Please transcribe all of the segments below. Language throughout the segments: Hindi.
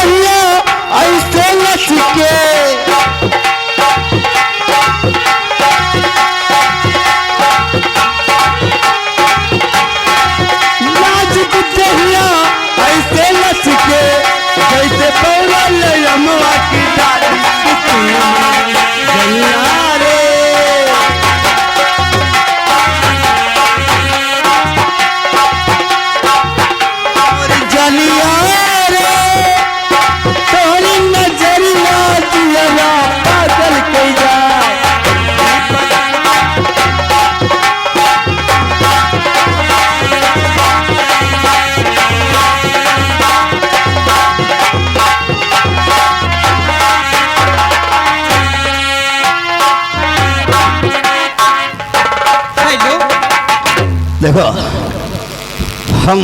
दहिया ऐसे लचके नाजुक दहिया ऐसे लचके जैसे पौला ले अमवा की डाली जलिया रे और जलिया रे तोरी नजरिया दिलवा पागल के जाए देखो हम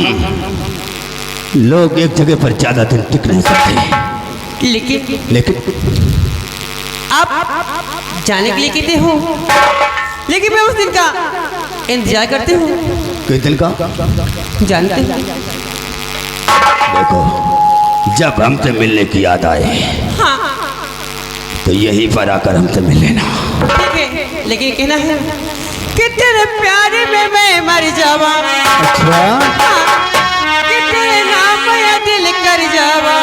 लोग एक जगह पर ज्यादा दिन टिक नहीं सकते लेकिन आप जाने के लिए कहते हो, लेकिन मैं उस दिन का इंतजार करती हूँ। किस दिन का जानते हो? देखो जब हमसे मिलने की याद आए हाँ तो यहीं पर आकर हमसे मिल लेना। ठीक है, लेकिन कहना है कि तेरे प्यारे में मैं मर जावा। अच्छा कि तेरे नाम या दिल कर जावा।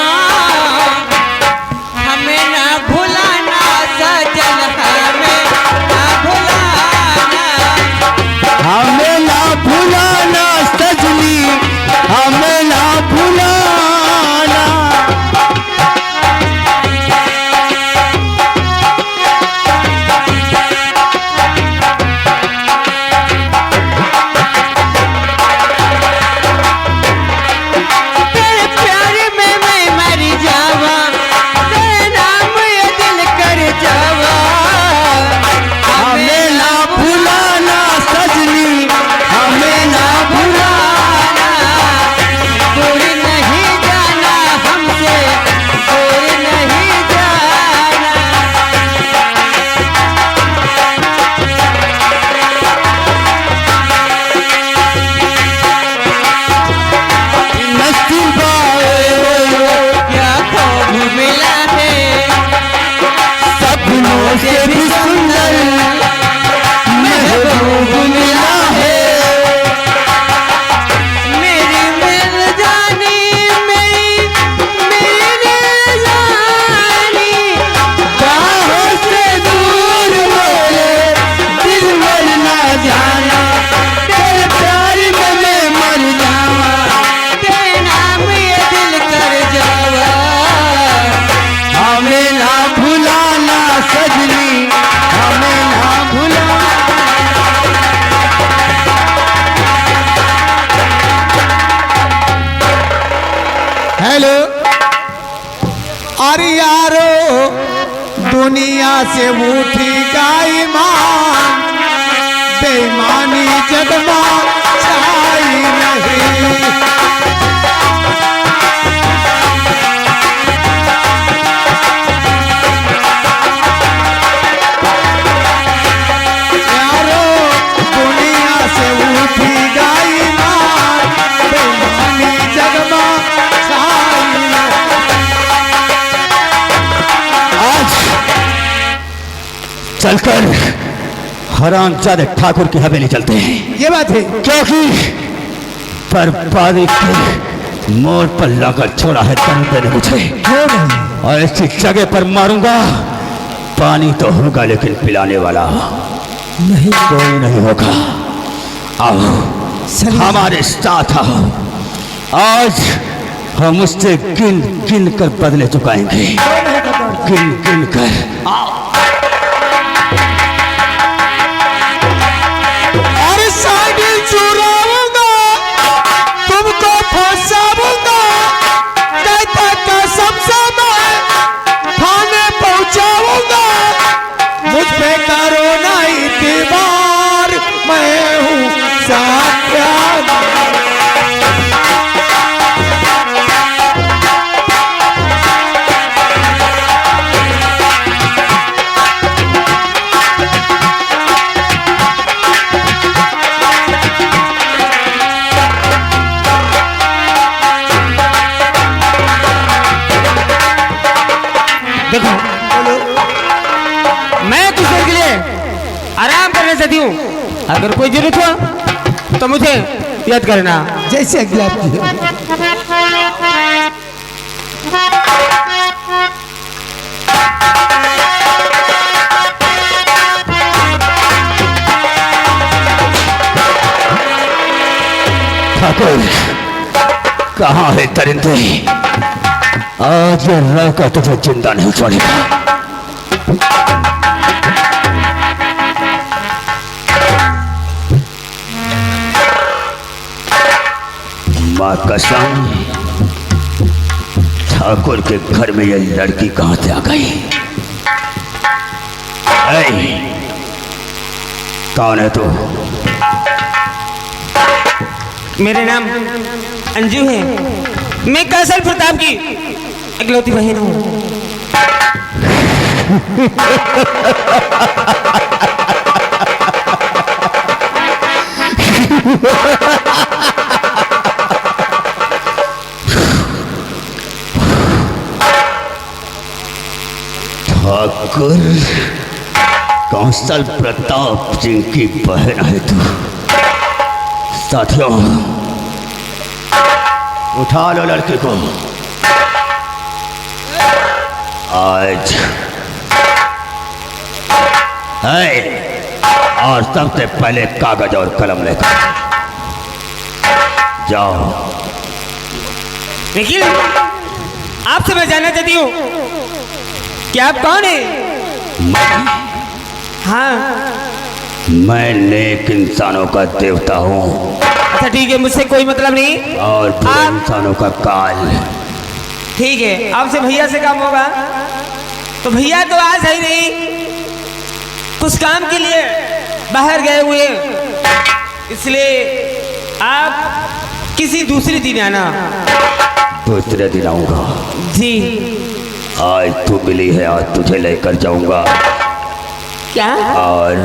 हमें ना भुलाना सजन, हमें ना भुलाना सजनी, हमें ना भुलाना। हेलो, अरे यारो दुनिया से उठी गाय मान, बेईमानी जगमा छाई नहीं। यारो दुनिया से उठी गाय मान, बेईमानी जगमा चलकर हरामजादे ठाकुर की हवेली चलते हैं। ये बात है, क्योंकि बर्बादी के मोड़ पर लाकर छोड़ा है बंदे ने मुझे, और ऐसी जगह पर मारूंगा। पानी तो होगा लेकिन पिलाने वाला नहीं, कोई नहीं होगा। आओ हमारे साथ आओ, आज हम उससे गिन गिन कर बदले चुकाएंगे, गिन गिन कर। आओ चुराऊंगा, तुमको फंसाऊंगा, कहता कसम से मैं थाने पहुंचाऊंगा। मुझ पे करो ना इतबार, मैं हूँ साक्षात। देखो, मैं कुछ देर के लिए आराम करना चाहती हूँ। अगर कोई जरूरत हो तो मुझे याद करना। जैसे आज्ञा आपकी हो। ठाकुर, कहाँ है परिंदे? आज ये लड़का तुझे जिंदा नहीं छोड़ेगा। माँ कसम, ठाकुर के घर में ये लड़की कहाँ से आ गई? कौन है तू? मेरा नाम अंजू है। मैं कौशल प्रताप की इकलौती बहन हूँ। ठाकुर कौशल प्रताप सिंह की बहन है तू। साथियों, उठा लो लड़की को। आज है, और सबसे पहले कागज और कलम लेकर जाओ। लेकिन आपसे मैं जानना चाहती हूँ कि आप कौन है? हाँ, मैं नेक इंसानों का देवता हूँ। अच्छा ठीक है, मुझसे कोई मतलब नहीं। और बुरे इंसानों का काल। ठीक है, आपसे भैया से काम होगा। तो भैया तो आज है ही नहीं, कुछ काम के लिए बाहर गए हुए, इसलिए आप किसी दूसरे दिन आना। दूसरे दिन आऊंगा जी। आज तू मिली है, आज तुझे लेकर जाऊंगा। क्या? और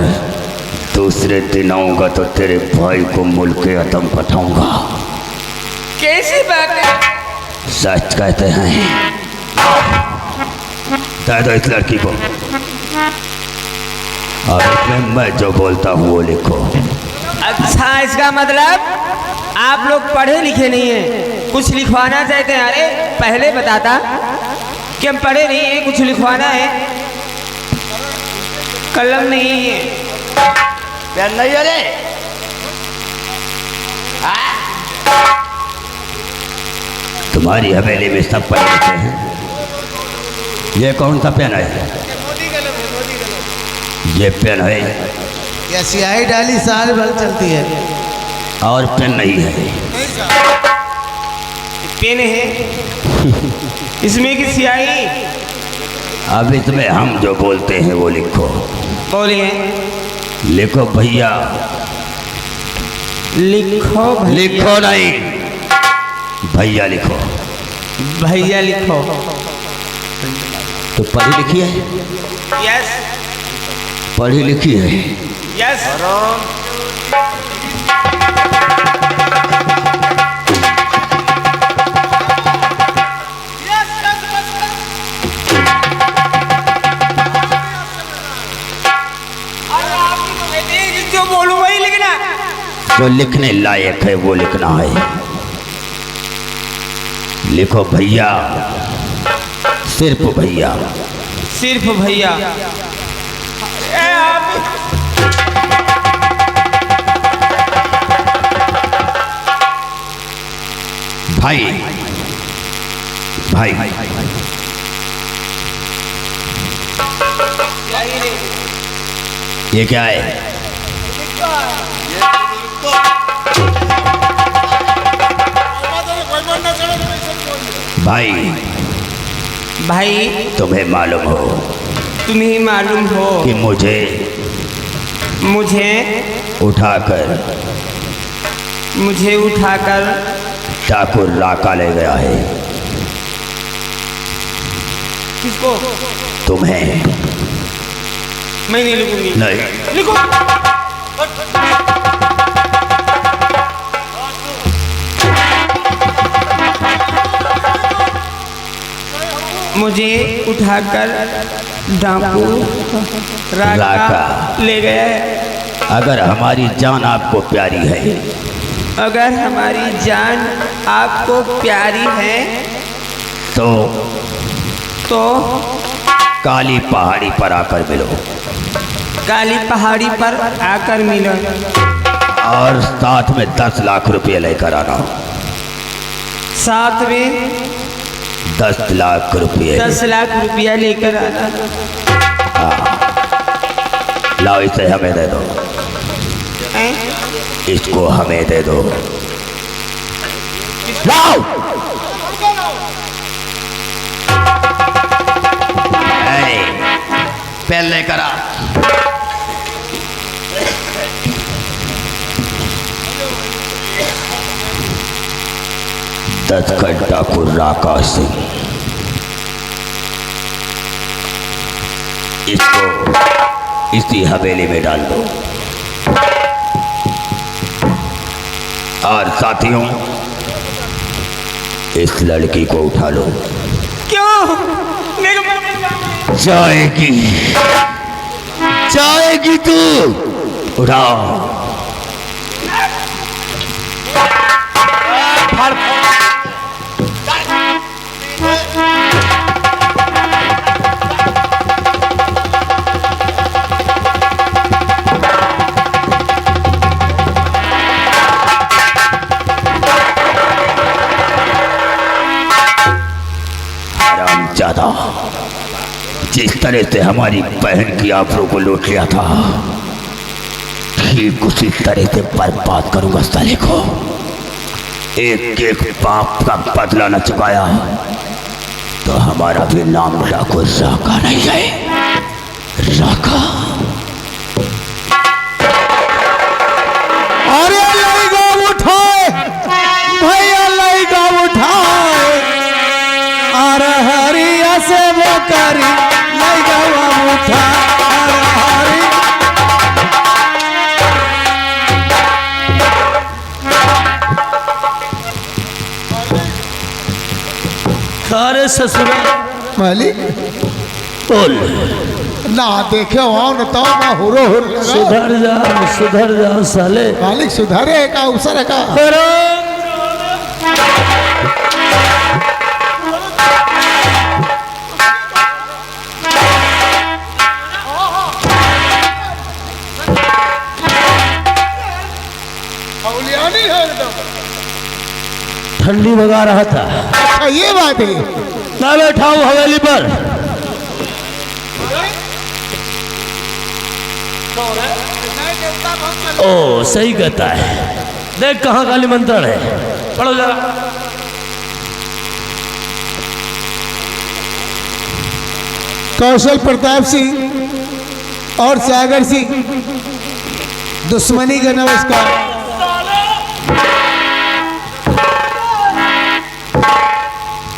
दूसरे दिन आऊंगा तो तेरे भाई को मुल्के अतम पठाऊंगा। कैसी बात है? सच कहते हैं। दे दो इस लड़की को, और इसमें मैं जो बोलता हूँ वो लिखो। अच्छा, इसका मतलब आप लोग पढ़े लिखे नहीं हैं, कुछ लिखवाना चाहते हैं। अरे पहले बताता कि हम पढ़े नहीं हैं, कुछ लिखवाना है। कलम नहीं है, पेन नहीं है रे? तुम्हारी हवेली में सब पढ़े लिखे हैं। ये कौन सा पेन है? ये पेन है। या स्याही डाली साल भर चलती है। और पेन नहीं है? पेन है। इसमें की स्याही। अब इसमें हम जो बोलते हैं वो लिखो। बोलिए। लिखो भैया। लिखो भैया। लिखो नहीं, भैया लिखो। भैया लिखो। तो पढ़ी लिखी है? यस पढ़ी लिखी है। यस। जो बोलूं वही लिखना। जो लिखने लायक है वो लिखना है। लिखो भैया, सिर्फ भैया। सिर्फ भैया। भाई भाई ये क्या है? भाई भाई तुम्हें मालूम हो, तुम्हें मालूम हो कि मुझे उठाकर ठाकुर राका ले गया है। किसको? तुम्हें। मैं नहीं लिखूंगी। नहीं लिखो। मुझे उठाकर डाकू राका राका। ले गया। अगर हमारी जान आपको प्यारी है अगर हमारी जान आपको प्यारी है तो काली पहाड़ी पर आकर मिलो काली पहाड़ी पर आकर मिलो और साथ में 10 लाख रुपए लेकर आना। साथ में 10 लाख रुपए। 10 लाख रुपया लेकर आना। लाओ इसे हमें दे दो। हैं? इसको हमें दे दो। लाओ। पेन लेकर आ। दस्तखत डाकू राका सिंह। इसको इसी हवेली में डाल दो। और साथियों, इस लड़की को उठा लो। क्यों? मेरे जाएगी जाएगी तू। उठाओ। ज्यादा जिस तरह से हमारी बहन की आबरू को लूट लिया था, ठीक उसी तरह से बर्बाद करूंगा साले को। एक एक पाप का बदला न चुकाया तो हमारा भी नाम राको राका नहीं है। राका। अरे लइगा उठाए भैया, लइगा उठाए। अरे हरिया से वो करी लइगा उठा। अरे हरी सारे ससुर मालिक बोल। ना देखे हो न तो मैं हुरो हुर लगा। सुधर जा साले। मालिक सुधारे का अवसर का। ठंडी भगा रहा था। अच्छा ये बात है। मैं बैठा हूँ हवेली पर। ओ सही कहता है। देख कहाँ का निमंत्रण है, पढ़ो जरा। कौशल प्रताप सिंह और सागर सिंह दुश्मनी का नमस्कार।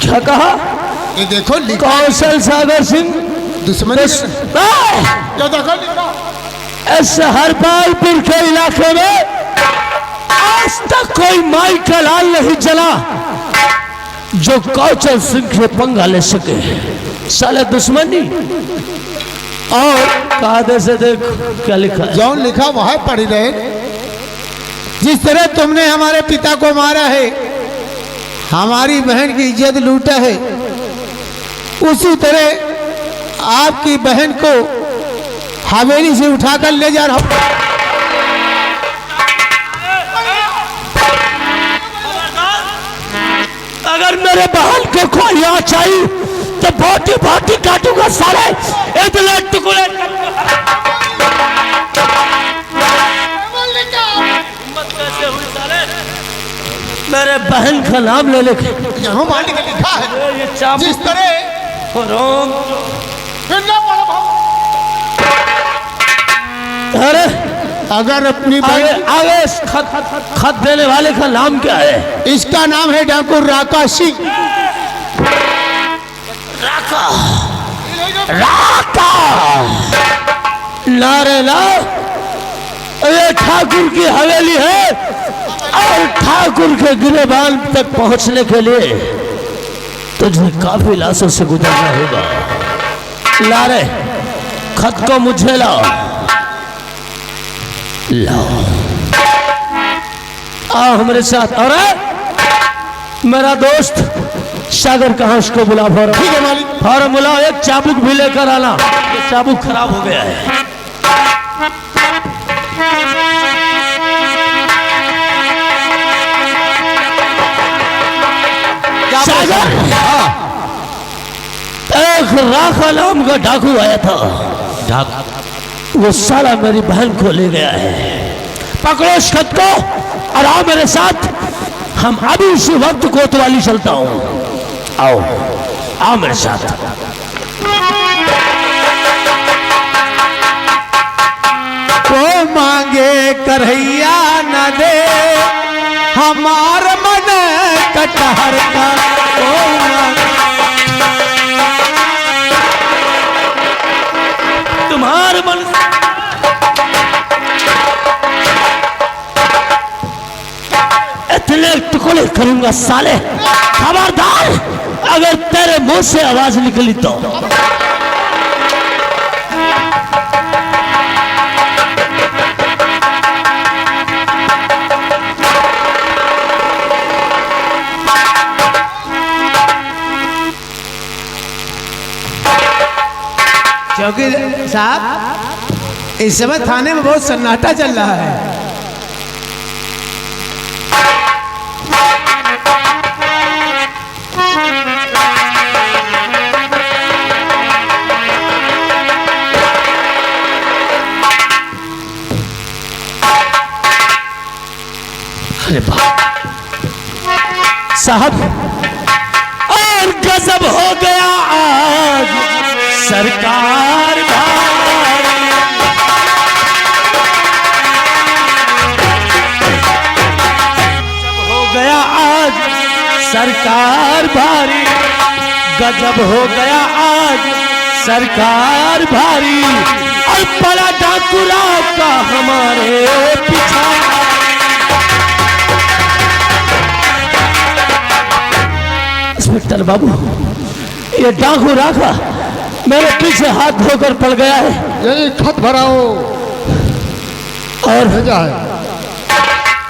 क्या कहा? ये देखो लिखा कौशल सागर सिंह दुश्मनी क्या देखो लिखा। हर बालपुर के इलाके में आज तक कोई माई का लाल नहीं जला जो कौशल सिंह से पंगा ले सके। साले दुश्मनी। और कायदे से देख क्या लिखा है। जौन लिखा वह पढ़ी रहे। जिस तरह तुमने हमारे पिता को मारा है, हमारी बहन की इज्जत लूटा है, उसी तरह आपकी बहन को हवेली से उठाकर ले जा रहा हूं। अगर मेरे बहन को कोई यहाँ चाहिए तो भाटी भाटी काटूंगा सारे। इतने टुकड़े मेरे बहन का नाम ले लेके यहाँ मालिक लिखा है। ये चाबू जिस तरह अरे अगर अपनी आगे बहन, आगे खत देने वाले का नाम क्या है? इसका नाम है डाकू राका सिंह। राका राका नारे ला। ये ठाकुर की हवेली है और ठाकुर के गिरेबान तक पहुंचने के लिए तुझे काफी लाशों से गुजरना होगा। ला रे खत को मुझे लाओ, लाओ, आओ हमारे साथ। और मेरा दोस्त सागर कहाँ, उसको बुला फौरन। ठीक है मालिक। फौरन बुलाओ, एक चाबुक भी लेकर आना, ये चाबुक खराब हो गया है। सागर, एक राखा नाम का डाकू आया था, वो साला मेरी बहन को ले गया है। पकड़ो इस खत को और आओ मेरे साथ, हम अभी उसी वक्त कोतवाली चलता हूं। आओ आओ मेरे साथ। को मांगे करैया न दे हमार मन कटहर का, को तुम्हारे मन इतने टुकड़े करूंगा साले, खबरदार अगर तेरे मुंह से आवाज निकली तो। चौकी साहब, इस समय थाने में बहुत सन्नाटा चल रहा है। अरे बाप साहब, और गजब हो गया आज सरकार भारी, हो गया आज सरकार भारी, गजब हो गया आज सरकार भारी, और बड़ा डाकुरा का हमारे पीछा। इंस्पेक्टर बाबू, ये डाकू राखा मेरे पीछे हाथ धोकर पड़ गया है। यही खत भराओ और भेजा है।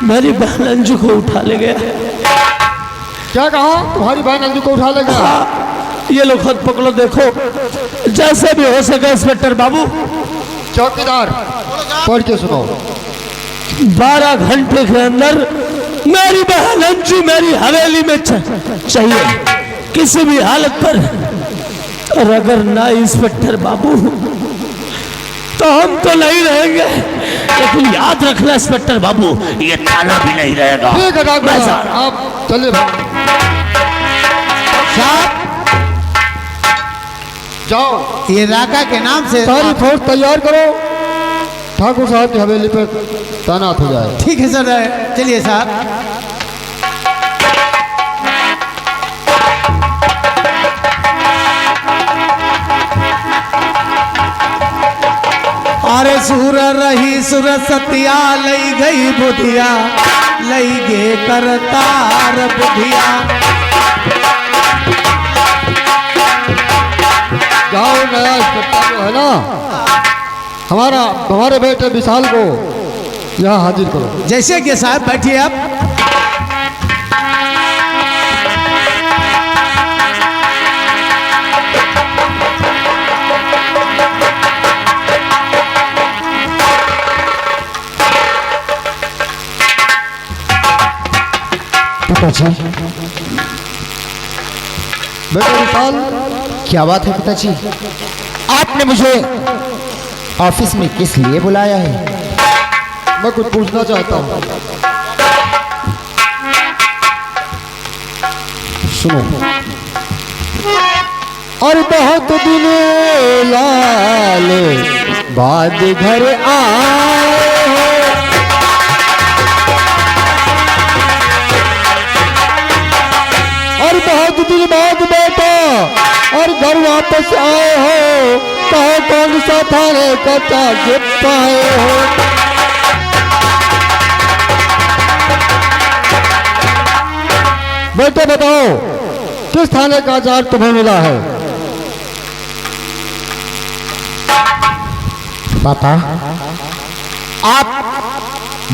मेरी बहन अंजू को उठा ले गया। क्या कहा? तुम्हारी बहन अंजू को उठा ले गया? ये लो खत पकड़ो, देखो जैसे भी हो सके इंस्पेक्टर बाबू। चौकीदार पढ़ के सुनो। 12 घंटे के अंदर मेरी बहन अंजू मेरी हवेली में चाहिए किसी भी हालत पर। और अगर ना इंस्पेक्टर बाबू तो हम तो नहीं रहेंगे, लेकिन याद रखना इंस्पेक्टर बाबू, ये थाना भी नहीं रहेगा। ठीक है डॉक्टर, आप चलिए साहब, जाओ। ये राका के नाम से सारी फोर्स तैयार करो, ठाकुर साहब की हवेली पे तैनात हो जाए। ठीक है सर, चलिए साहब। अरे सुर रही सुर सतिया लई गई बुधिया, लई गे करतार बुधिया। जाओ, नया इंस्पेक्टर जो है ना, हमारे बेटे विशाल को यहाँ हाजिर करो। जैसे कि साहब बैठिए आप। पिताजी, बेटे विशाल, क्या बात है पिताजी? आपने मुझे ऑफिस में किस लिए बुलाया है? मैं कुछ पूछना चाहता हूँ। सुनो। और बहुत दिन लाल बाद घर आए हो, और बहुत दिन बाद बेटा और घर वापस आए हो, कहो कौन सा थाने का टारगेट पाए हो? बेटे बताओ, किस थाने का चार्ज तुम्हें मिला है? पापा, आप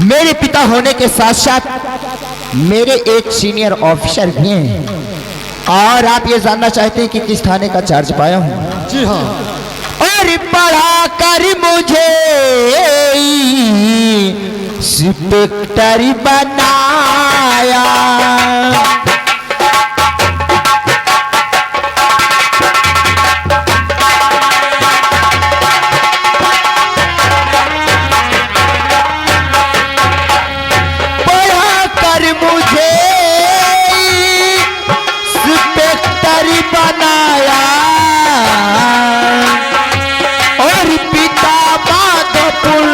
मेरे पिता होने के साथ साथ मेरे एक सीनियर ऑफिसर भी हैं और आप ये जानना चाहते हैं कि किस थाने का चार्ज पाया हूँ। जी हाँ। और पढ़ा कर मुझे इंस्पेक्टर बनाया, बनाया और पिता माधोपुर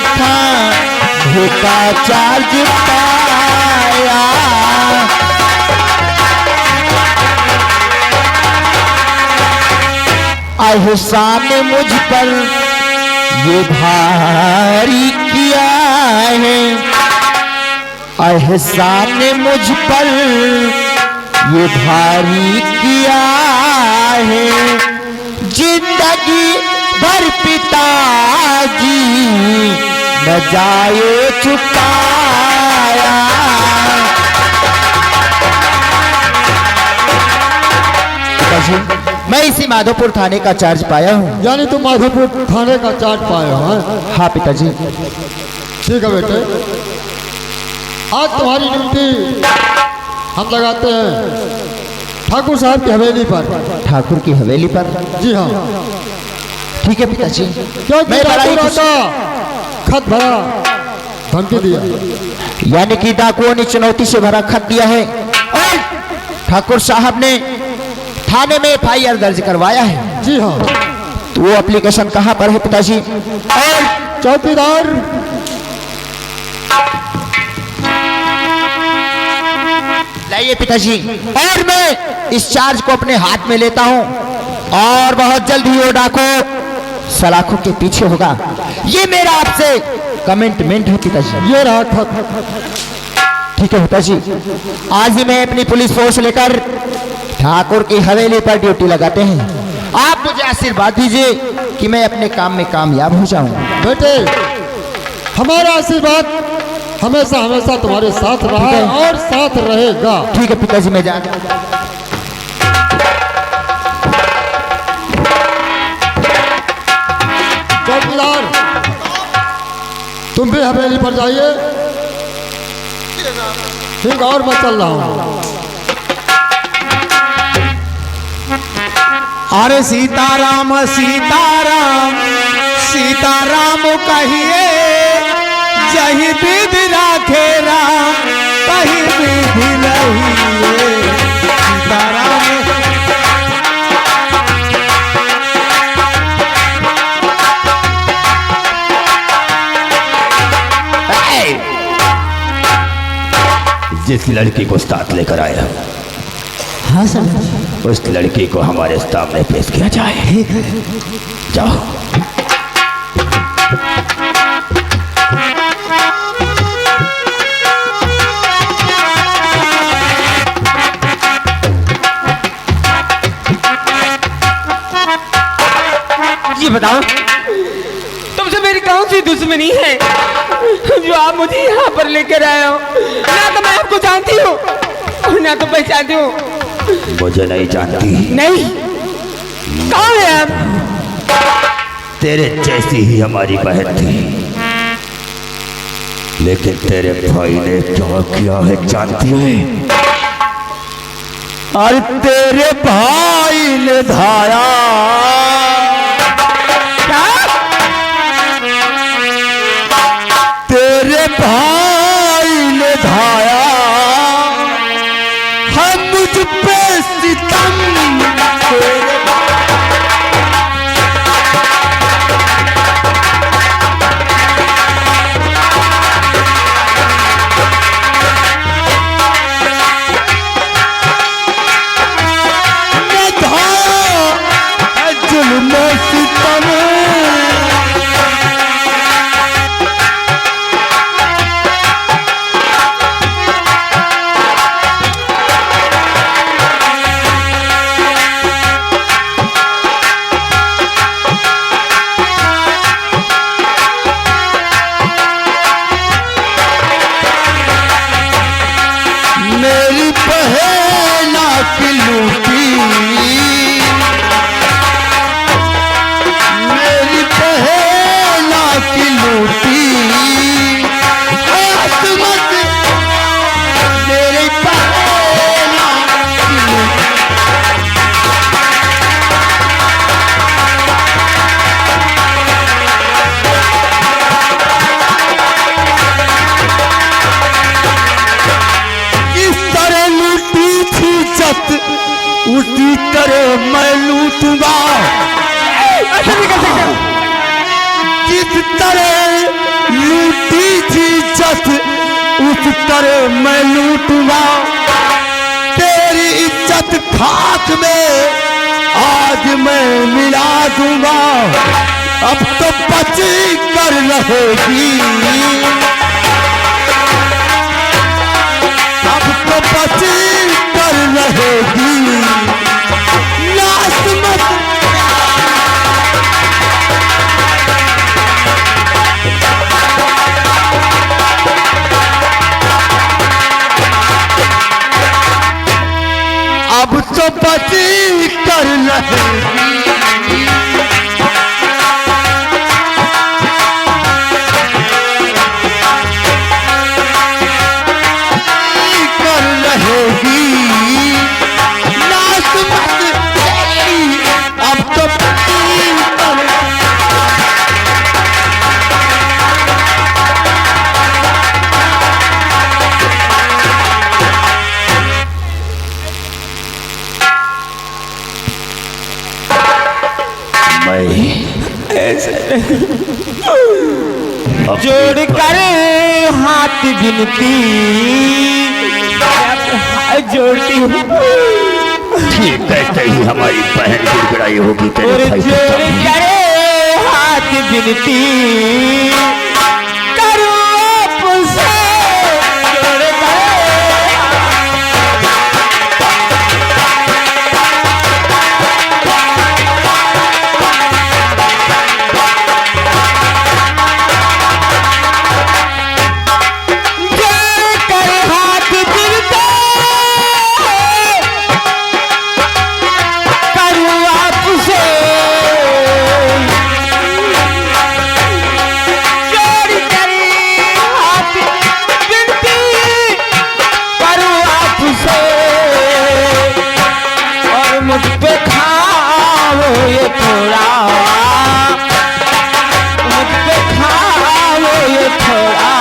थाने का चार्ज पाया। एहसान मुझ पर ये भारी किया है, एहसान मुझ पर ये भारी किया है, जिंदगी भर पिताजी न जाए चुकाया। मैं इसी माधोपुर थाने का चार्ज पाया हूँ। यानी तुम माधोपुर थाने का चार्ज पाए हो? हैं? हाँ पिताजी। ठीक है बेटे, आज तुम्हारी ड्यूटी हम लगाते हैं ठाकुर साहब की हवेली पर। ठाकुर की हवेली पर? जी हाँ। ठीक है पिताजी। क्योंकि ठाकुर का खत भरा धमकी दिया, यानी कि डाकुओं ने चुनौती से भरा खत दिया है और ठाकुर साहब ने थाने में FIR दर्ज करवाया है। जी हाँ। तो वो एप्लीकेशन कहाँ पर है पिताजी? और चौकीदार लाइए पिताजी, और मैं इस चार्ज को अपने हाथ में लेता हूँ और बहुत जल्द ही वो डाकू सलाखों के पीछे होगा। ये मेरा आपसे कमिटमेंट है पिताजी। ये रहा खत। ठीक है पिताजी, आज ही मैं अपनी पुलिस फोर्स लेकर ठाकुर की हवेली पर ड्यूटी लगाते हैं। आप मुझे आशीर्वाद दीजिए कि मैं अपने काम में कामयाब हो जाऊं। बेटे, हमारा आशीर्वाद हमेशा हमेशा तुम्हारे साथ रहा है और साथ रहेगा। ठीक है पिताजी, मैं जा। चौकीदार, तुम भी हवेली पर जाइए। ठीक, और मैं चल रहा हूँ। अरे सीताराम सीताराम सीताराम कहिए, जही विधि राखे राम, कहीं विधि नहीं। सीताराम जिस लड़की को साथ लेकर आया, हाँ सर, उस लड़की को हमारे सामने पेश किया जाए। जाओ। ये बताओ, तुमसे मेरी कौन सी दुश्मनी है जो आप मुझे यहाँ पर लेकर आए हो? ना तो मैं आपको जानती हूँ और ना तो पहचानती हूँ। मुझे नहीं जानती। नहीं, कौन है आप? तेरे जैसी ही हमारी बहन थी, लेकिन तेरे भाई ने क्या किया है जानती है? और तेरे भाई ने धाया, तेरे भाई ने धाया हम मुझ पे सितम। मैं लूटूंगा। ऐसा नहीं कर सकते। जिस तरह लूटी थी इज्जत उस तरह मैं लूटूंगा। तेरी इज्जत खाक में आज मैं मिला दूंगा। अब तो बची कर रहेगी, अब तो बची कर रहेगी। लाश मत अब तो बची कर रहेगी। कर रहेगी लाश मत तेरी, अब तो बची कर जोड़ कर हाथ गिनती जोड़ती हूँ। ठीक कहते ही हमारी बहन गिड़गिड़ाई होगी तेरे और भाई जोड़ को। कर हाथ गिनती करूँ आपसे जोड़ कर। मुझ पे खाओ ये थोड़ा, मुझ पे खाओ ये थोड़ा,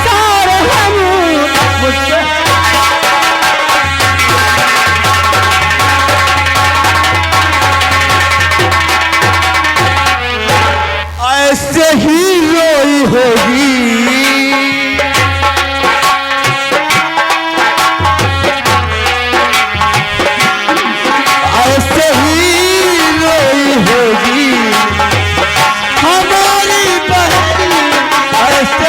सारे हम मुझ पे। ऐसे ही रोई होगी, ऐसे ही रोई होगी हमारी बहन। ऐसे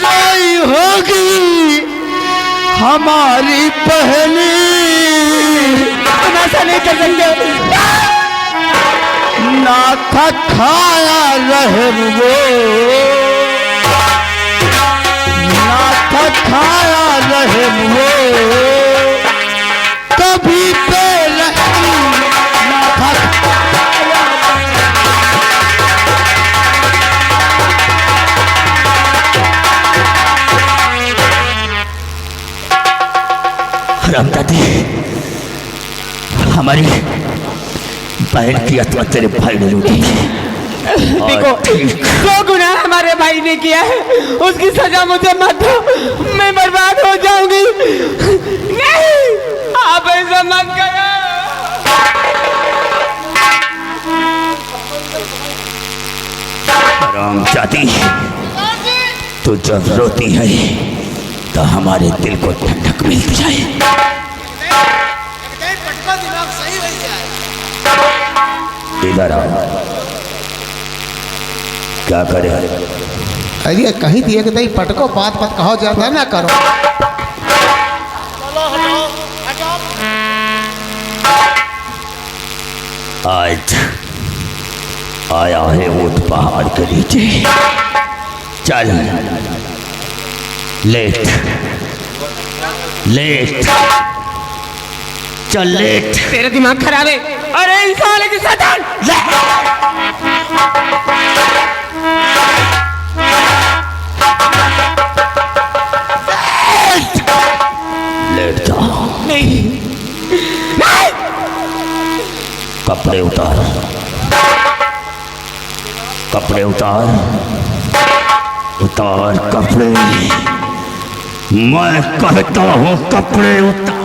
रोई होगी हमारी पहली। तुम ऐसा नहीं कर सकते। ना था खाया रहम वो, ना था खाया रहम वो, कभी पे रहम ना था। रामदादी, हमारी बहन की आत्मा तेरे भाई ने लूटी। देखो जो गुनाह हमारे भाई ने किया है उसकी सजा मुझे मत दो, मैं बर्बाद हो जाऊंगी। नहीं, आप ऐसा मत करो। रामजादी, तू जब रोती है तो हमारे दिल को ठंडक मिलती जाए। इधर आओ, क्या करे? अरे कहीं दिए कि नहीं पटको, बात मत कहो, ज्यादा ना करो। आज आया है ऊंट पहाड़ के नीचे। चल लेट लेट, चल लेट। तेरा दिमाग खराब है। अरे इंसान की शैतान, लेट जा। नहीं कपड़े उतार। कपड़े उतार, उतार कपड़े, मैं कहता हूं कपड़े उतार।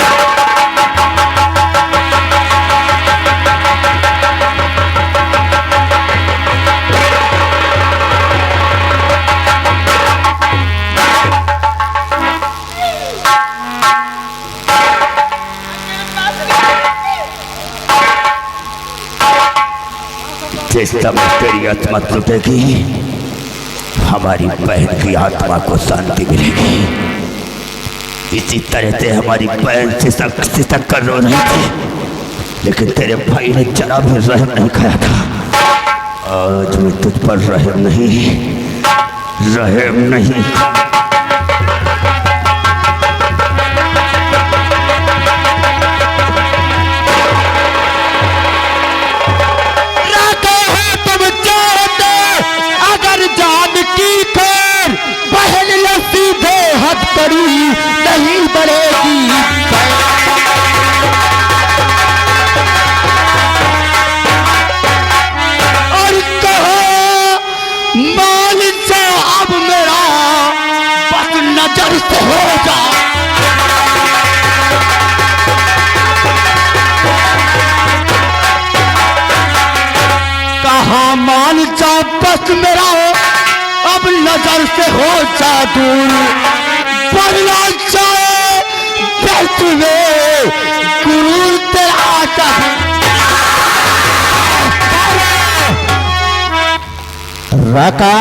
जिस समय तेरी आत्मा टूटेगी, हमारी बहन की आत्मा को शांति मिलेगी। इसी तरह से हमारी बहन सिसक कर रो रही थी, लेकिन तेरे भाई ने जरा भी रहम नहीं खाया था। आज मैं तुझ पर रहम नहीं। नहीं बढ़ेगी। और कहो मान जा अब मेरा बस नजर से हो जा। कहा मान जा बस मेरा अब नजर से हो जा दूर। पगला जाए व्यर्थ में गुरूर तेरा आता है। राका,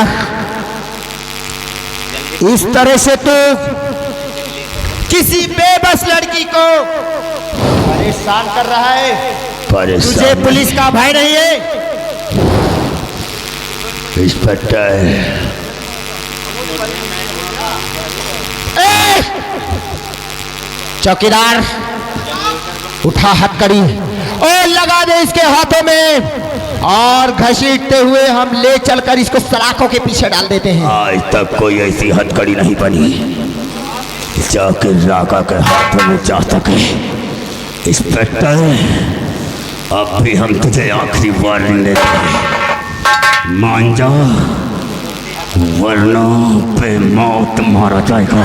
इस तरह से तो किसी बेबस लड़की को परेशान कर रहा है। तुझे पुलिस का भय नहीं है? इंस्पेक्टर, चौकीदार, उठा हथकड़ी और लगा दे इसके हाथों में, और घसीटते हुए हम ले चलकर इसको सलाखों के पीछे डाल देते हैं। आज तक कोई ऐसी हथकड़ी नहीं बनी जाके राका के हाथों में जा सके। इंस्पेक्टर, अब भी हम तुझे आखिरी वार्निंग देते हैं, मान जा वरना पे मौत मारा जाएगा।